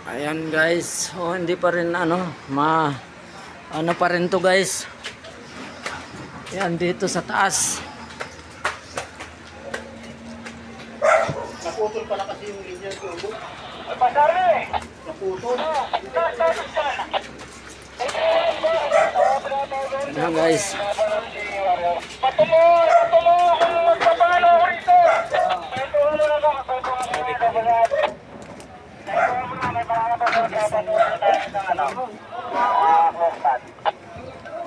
Ayan guys, hindi pa rin ano pa rin to guys. Ayan dito sa taas. Naputol pala kasi yung linya ko. Ay, pasari! Naputol. Ayan guys. Patuloy kung magpapalo ko rito.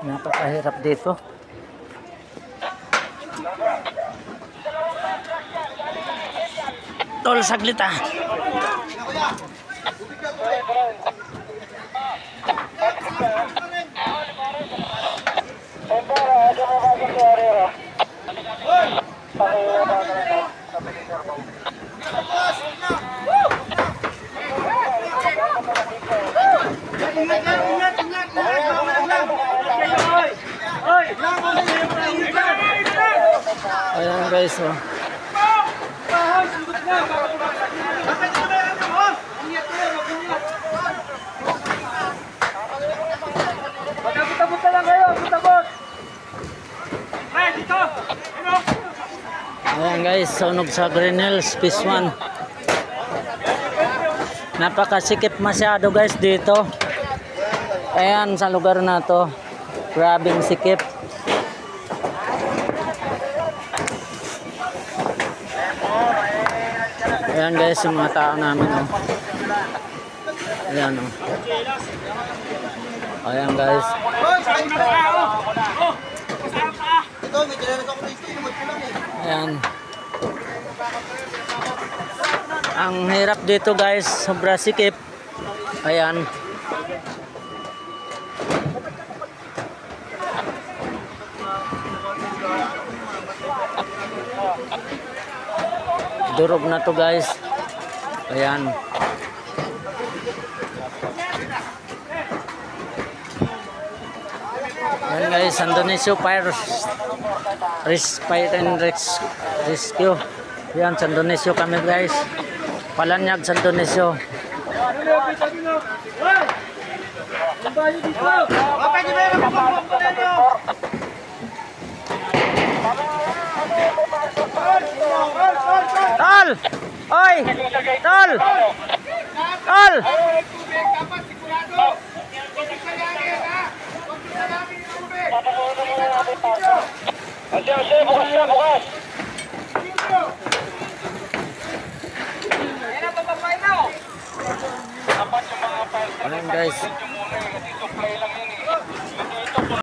Napakahirap dito. Tol, saglit ah. Ayan guys, oh. Magkabot na lang kayo, butabot. Hey, dito! Ayan guys, sunog sa Green Hills, Phase 1. Napakasikip masyado guys dito. Ayan sa lugar na to. Grabing sikip. Ayan guys, yung mga tao namin, oh. Ayan, oh. Ayan guys. Ito, may generous ako rito. Yung magpulang eh. Ayan. Ang hirap dito guys, sobra sikip. Ayan. Durog na to guys. Ayan. Ayan guys, Sandonesio Fire and Rescue. Ayan, Sandonesio kami guys. Palanyag, Sandonesio. Tol! Oy! Tol! Tol! Asya, bukas na, bukas! Ayan guys.